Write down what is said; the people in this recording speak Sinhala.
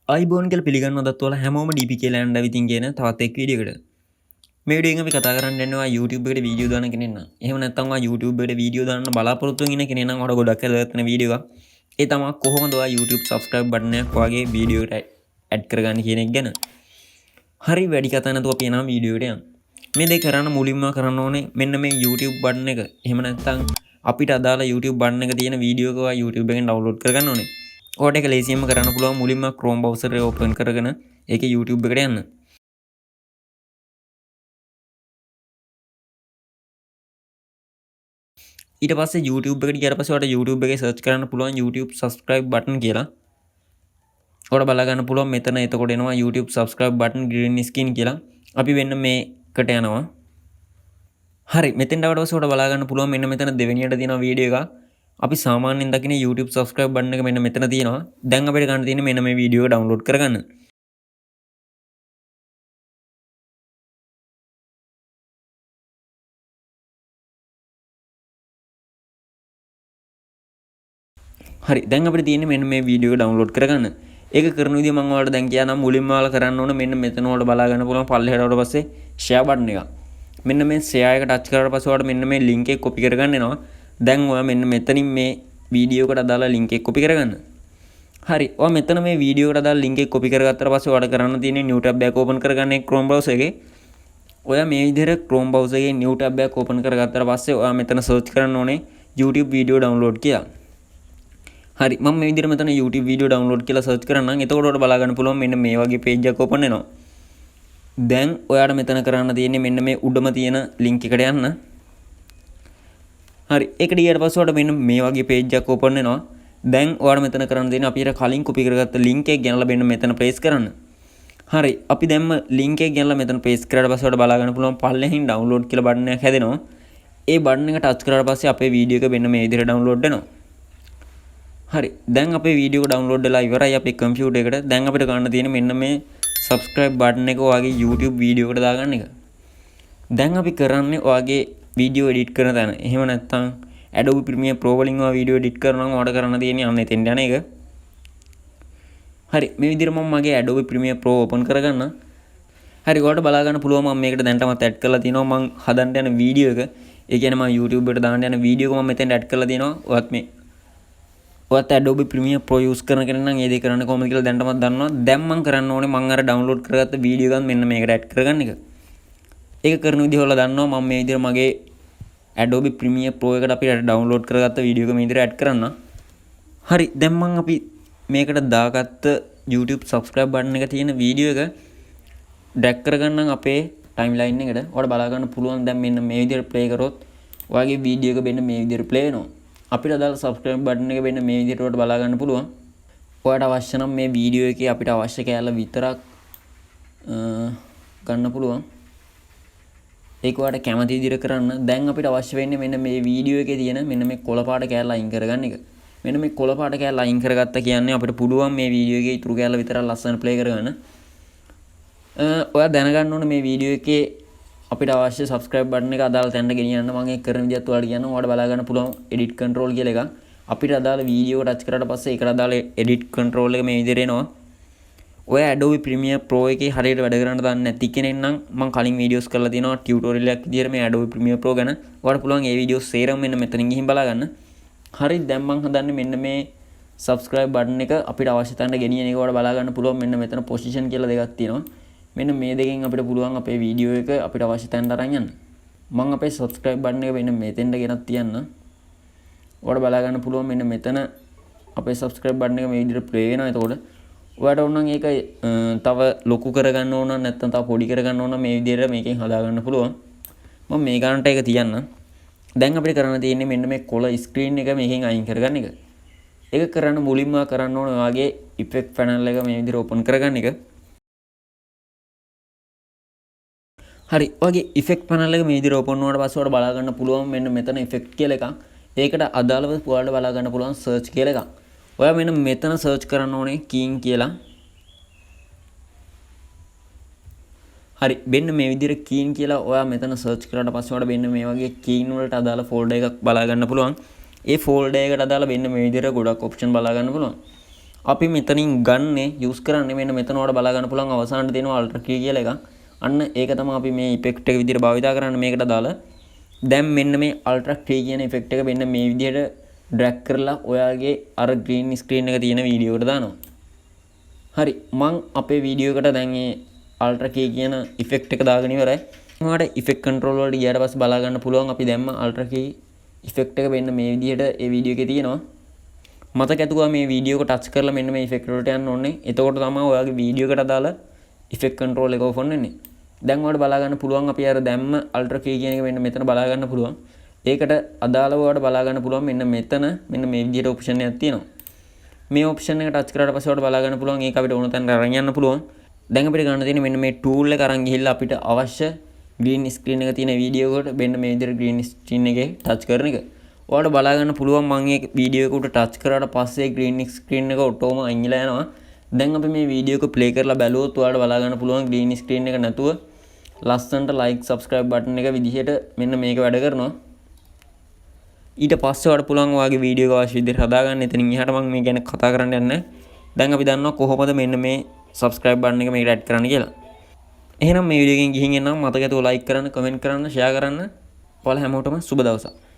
අයිබෝන් කියලා පිළිගන්නවදත් ඔයාලා හැමෝම DPK Lander විතින් කියන තවත් එක් වීඩියෝ එකකට. මේ වීඩියෝ එකෙන් අපි කතා කරන්න යනවා YouTube එකට වීඩියෝ දාන කෙනෙක් නම්. එහෙම නැත්නම් ඔයා YouTube එකට වීඩියෝ දාන්න බලාපොරොත්තු වෙන කෙනෙක් නම් ඔයාලට ගොඩක් වැදගත් වෙන වීඩියෝ එකක්. ඒ තමයි කොහොමද ඔයා YouTube subscribe button එකක් ඔයාගේ වීඩියෝ එකට ඇඩ් කරගන්න කියන එක ගැන. හරි වැඩි කතා නැතුව අපි යනවා වීඩියෝ එකට යන්න. මේ දෙක කරන්න මුලින්ම කරන්න ඕනේ මෙන්න මේ YouTube button එක. එහෙම නැත්නම් අපිට අදාළ YouTube button එක තියෙන වීඩියෝ එක ඔයා YouTube එකෙන් download කරගන්න ඕනේ. ඔයාට ඒක ලේසියෙන්ම කරන්න පුළුවන් මුලින්ම Chrome browser එක open කරගෙන ඒකේ YouTube එකට යන්න. ඊට පස්සේ YouTube එකට ගියාට පස්සේ ඔයාලට YouTube එකේ search කරන්න පුළුවන් YouTube subscribe button කියලා. ඔයාලට බලා ගන්න පුළුවන් මෙතන එතකොට එනවා YouTube subscribe button green screen කියලා. අපි වෙන්න මේකට යනවා. හරි මෙතෙන්ට ආවට පස්සේ ඔයාලට බලා ගන්න පුළුවන් මෙන්න මෙතන දෙවෙනියට තියෙන වීඩියෝ එක. අපි සාමාන්‍යයෙන් දකින YouTube subscribe button එක මෙන්න මෙතන තියෙනවා. දැන් අපිට ගන්න තියෙන්නේ මෙන්න මේ වීඩියෝ එක download කරගන්න. හරි දැන් අපිට තියෙන්නේ මෙන්න මේ වීඩියෝ එක download කරගන්න. ඒක කරන විදිය මම ඔයාලට දැන් කියනවා මුලින්ම ඔයාලා කරන්න ඕන මෙන්න මෙතන ඔයාලට බලා ගන්න පුළුවන් පල්ලෙහාට ආවට පස්සේ share button එක. මෙන්න මේ share එක touch කරලා පස්සේ ඔයාලට මෙන්න මේ link එක copy කරගන්න එනවා. දැන් ඔයා මෙන්න මෙතනින් මේ වීඩියෝ එකට අදාළ link එක copy කරගන්න. හරි ඔයා මෙතන මේ වීඩියෝ එකට අදාළ link එක copy කරගත්තට පස්සේ ඔයාලට කරන්න තියෙන්නේ new tab එකක් open කරගන්න Chrome browser එකේ. ඔයා මේ විදිහට Chrome browser එකේ new tab එකක් open කරගත්තට පස්සේ ඔයා මෙතන search කරන්න ඕනේ YouTube video download කියලා. හරි මම මේ විදිහට මෙතන YouTube video download කියලා search කරන්නම්. එතකොට ඔයාලට බලා ගන්න පුළුවන් මෙන්න මේ වගේ page එකක් open වෙනවා. දැන් ඔයාට මෙතන කරන්න තියෙන්නේ මෙන්න මේ උඩම තියෙන link එකට යන්න. හරි ඒකට ගියාට පස්සේ ඔයාලට මෙන්න මේ වගේ page එකක් open වෙනවා. දැන් ඔයාලට මෙතන කරන්න තියෙන්නේ අපි අර කලින් copy කරගත්ත link එක ගෙනලා මෙන්න මෙතන paste කරන්න. හරි අපි දැම්ම link එක ගෙනලා මෙතන paste කරාට පස්සේ ඔයාලට බලා ගන්න පුළුවන් පල්ලෙහින් download කියලා button එකක් හැදෙනවා. ඒ button එක touch කරාට පස්සේ අපේ වීඩියෝ එක මෙන්න මේ විදිහට download වෙනවා. හරි දැන් අපේ වීඩියෝ එක download වෙලා ඉවරයි අපේ computer එකට. දැන් අපිට ගන්න තියෙන්නේ මෙන්න මේ subscribe button එක ඔයාගේ YouTube වීඩියෝ එකට දාගන්න එක. දැන් අපි කරන්නේ ඔයාගේ වීඩියෝ edit කරන තැන. එහෙම නැත්නම් Adobe Premiere Pro වලින් ඔයා වීඩියෝ edit කරනවා නම් ඔයාට කරන්න තියෙන්නේ අන්න එතෙන්ට යන එක. හරි මේ විදිහට මම මගේ Adobe Premiere Pro open කරගන්න. හරි ඔයාලට බලා ගන්න පුළුවන් මම මේකට දැන්ටමත් add කරලා තියෙනවා මම හදන්න යන වීඩියෝ එක. ඒ කියන්නේ මම YouTube එකට දාන්න යන වීඩියෝ එක මම මෙතෙන්ට add කරලා තියෙනවා. ඔයත් මේ ඔයත් Adobe Premiere Pro use කරන කෙනෙක් නම් ඒ දේ කරන්න කොහොමද කියලා දැන්ටමත් දන්නවා. දැන් මම කරන්න ඕනේ මම අර download කරගත්ත වීඩියෝ එකත් මෙන්න මේකට add කරගන්න එක. ඒක කරන විදිහ ඔයාලා දන්නවා මම මේ විදිහට මගේ Adobe Premiere Pro එකට අපි download කරගත්ත වීඩියෝ එක මේ විදිහට add කරන්න. හරි දැන් මම අපි මේකට දාගත්ත YouTube subscribe button එක තියෙන වීඩියෝ එක drag කරගන්නම් අපේ timeline එකට. ඔයාලට බලා ගන්න පුළුවන් දැන් මෙන්න මේ විදිහට play කරොත් ඔයාගේ වීඩියෝ එක මෙන්න මේ විදිහට play වෙනවා. අපිට අදාළ subscribe button එක මෙන්න මේ විදිහට ඔයාලට බලා ගන්න පුළුවන්. ඔයාලට අවශ්‍ය නම් මේ වීඩියෝ එකේ අපිට අවශ්‍ය කෑල්ල විතරක් ගන්න පුළුවන්. ඒක ඔයාලට කැමති විදිහට කරන්න. දැන් අපිට අවශ්‍ය වෙන්නේ මෙන්න මේ වීඩියෝ එකේ තියෙන මෙන්න මේ කොළ පාට කෑල්ල අයින් කරගන්න එක. මෙන්න මේ කොළ පාට කෑල්ල අයින් කරගත්ත කියන්නේ අපිට පුළුවන් මේ වීඩියෝ එකේ ඉතුරු කෑල්ල විතරක් ලස්සන play කරගන්න. ඔයා දැනගන්න ඕනේ මේ වීඩියෝ එකේ අපිට අවශ්‍ය subscribe button එක අදාළ තැනට ගෙනියන්න මම ඒක කරන විදිහත් ඔයාලට කියනවා. ඔයාලට බලා ගන්න පුළුවන් edit control කියලා එකක්. අපිට අදාළ වීඩියෝ එක touch කරාට පස්සේ ඒකට අදාළ edit control එක මේ විදිහට එනවා. ඔය Adobe Premiere Pro එකේ හරියට වැඩ කරන්න දන්නේ නැති කෙනෙක් නම් මම කලින් වීඩියෝස් කරලා තියෙනවා ටියුටෝරියල් එකක් විදිහට මේ Adobe Premiere Pro ගැන. ඔයාලට පුළුවන් ඒ වීඩියෝස් සේරම මෙන්න මෙතනින් ගිහින් බලා ගන්න. හරි දැන් මම හදන්නේ මෙන්න මේ subscribe button එක අපිට අවශ්‍ය තැනට ගෙනියන එක ඔයාලට බලා ගන්න පුළුවන් මෙන්න මෙතන position කියලා දෙකක් තියෙනවා. මෙන්න මේ දෙකෙන් අපිට පුළුවන් අපේ වීඩියෝ එක අපිට අවශ්‍ය තැනට අරන් යන්න. මම අපේ subscribe button එක මෙන්න මෙතෙන්ට ගෙනත් තියන්න. ඔයාලට බලා ගන්න පුළුවන් මෙන්න මෙතන අපේ subscribe button එක මේ විදිහට play වෙනවා. එතකොට ඔයාලට ඕන නම් ඒක තව ලොකු කරගන්න ඕන නැත්නම් තව පොඩි කරගන්න ඕන මේ විදිහට මේකෙන් හදා ගන්න පුළුවන්. මම මේ ගන්නට ඒක තියන්න. දැන් අපිට කරන්න තියෙන්නේ මෙන්න මේ කොළ screen එක මේකෙන් අයින් කරගන්න එක. ඒක කරන්න මුලින්ම කරන්න ඕන ඔයාගේ effect panel එක මේ විදිහට open කරගන්න එක. හරි ඔයාගේ effect panel එක මේ විදිහට open වුණාට පස්සේ ඔයාලට බලා ගන්න පුළුවන් මෙන්න මෙතන effect කියලා එකක්. ඒකට අදාළව ඔයාලට බලා ගන්න පුළුවන් search කියලා එකක්. ඔයා මෙන්න මෙතන search කරන්න ඕනේ keying කියලා. හරි මෙන්න මේ විදිහට keying කියලා ඔයා මෙතන search කරාට පස්සේ ඔයාලට මෙන්න මේ වගේ keying වලට අදාළ folder එකක් බලා ගන්න පුළුවන්. ඒ folder එකට අදාළ මෙන්න මේ විදිහට ගොඩක් option බලා ගන්න පුළුවන්. අපි මෙතනින් ගන්නේ යූස් කරන්නේ මෙන්න මෙතන වල බලා ගන්න පුළුවන් අවසානට දෙනවා අල්ට්‍රා කී කියලා එකක්. අන්න ඒක තමයි අපි මේ ඉෆෙක්ට් එක විදිහට භාවිතා කරන්න මේකට දාලා. දැන් මෙන්න මේ අල්ට්‍රා කී කියන ඉෆෙක්ට් එක මෙන්න මේ විදිහට ඩ්‍රැග් කරලා ඔයාගේ අර ග්‍රීන් ස්ක්‍රීන් එක තියෙන වීඩියෝ එකට දානවා. හරි මං අපේ වීඩියෝ එකට දැන් මේ අල්ට්‍රා කී කියන ඉෆෙක්ට් එක දාගෙන ඉවරයි. ඔයාලට ඉෆෙක්ට් කන්ට්‍රෝල් වලට ගියාට පස්සේ බලා ගන්න පුළුවන් අපි දැම්ම අල්ට්‍රා කී ඉෆෙක්ට් එක මෙන්න මේ විදිහට ඒ වීඩියෝ එකේ තියෙනවා. මතක ඇතුවා මේ වීඩියෝ එක ටච් කරලා මෙන්න මේ ඉෆෙක්ට් වලට යන්න ඕනේ. එතකොට තමයි ඔයාගේ වීඩියෝ එකට දාලා ඉෆෙක්ට් කන්ට්‍රෝල් එක ඕෆන් වෙන්නේ. දැන් ඔයාලට බලා ගන්න පුළුවන් අපි අර දැම්ම අල්ට්‍රා කී කියන එක මෙන්න මෙතන බලා ගන්න පුළුවන්. ඒකට අදාළව ඔයාලට බලා ගන්න පුළුවන් මෙන්න මෙතන මෙන්න මේ විදිහට ඔප්ෂන් එකක් තියෙනවා. මේ ඔප්ෂන් එක ටච් කරාට පස්සේ ඔයාලට බලා ගන්න පුළුවන් ඒක අපිට ඕන තැනට අරන් යන්න පුළුවන්. දැන් අපිට ගන්න තියෙන්නේ මෙන්න මේ ටූල් එක අරන් ගිහිල්ලා අපිට අවශ්‍ය ග්‍රීන් ස්ක්‍රීන් එක තියෙන වීඩියෝ එකට මෙන්න මේ විදිහට ග්‍රීන් ස්ක්‍රීන් එකේ ටච් කරන එක. ඔයාලට බලා ගන්න පුළුවන් මම මේ වීඩියෝ එක උඩ ටච් කරාට පස්සේ ග්‍රීන් ස්ක්‍රීන් එක ඔටෝම අයින්ලා යනවා. දැන් අපි මේ වීඩියෝ එක ප්ලේ කරලා බැලුවොත් ඔයාලට බලා ගන්න පුළුවන් ග්‍රීන් ස්ක්‍රීන් එක නැතුව ලස්සනට ලයික් සබ්ස්ක්‍රයිබ් බටන් එක විදිහට මෙන්න මේක වැඩ කරනවා. ඊට පස්සේ ඔයාලට පුළුවන් ඔයාගේ වීඩියෝ එක අවශ්‍ය විදිහට හදාගන්න. එතනින් එහාට මම මේ ගැන කතා කරන්න යන්නේ නැහැ. දැන් අපි දන්නවා කොහොමද මෙන්න මේ සබ්ස්ක්‍රයිබ් බටන් එක මේකට ඇඩ් කරන්න කියලා. එහෙනම් මේ වීඩියෝ එකෙන් ගිහින් එන්නම් මතක ඇතුව ලයික් කරන්න, කමෙන්ට් කරන්න, ෂෙයා කරන්න. ඔයාලා හැමෝටම සුබ දවසක්.